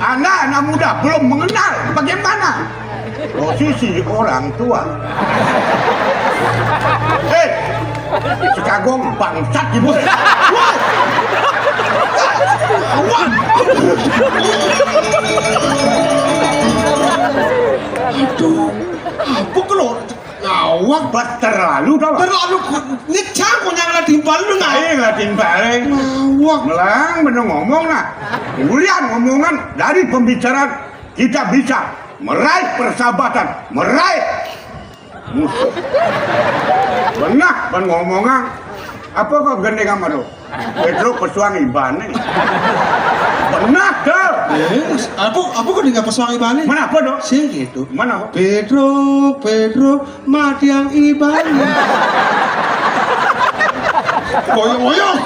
Anak-anak muda belum mengenal bagaimana posisi orang tua. Sekagong bangsat ibu. Aduh, apa kalau ngawak Terlalu dah. terlalu ngecang kok nyangka timpal lu nggak? Nggak timbal. Ngawak. Melang bener ngomong lah. Kemudian ngomongan dari pembicaraan kita bisa meraih persahabatan, meraih musuh. Benar ban ngomongan. Apa kau gendeng sama tu? Pedro pesuang iban ni. Benar ke? Apa kok nggak pesuang ibane? Mana apa tu? Sih gitu. Mana apa? Pedro mati yang ibane. Boyong.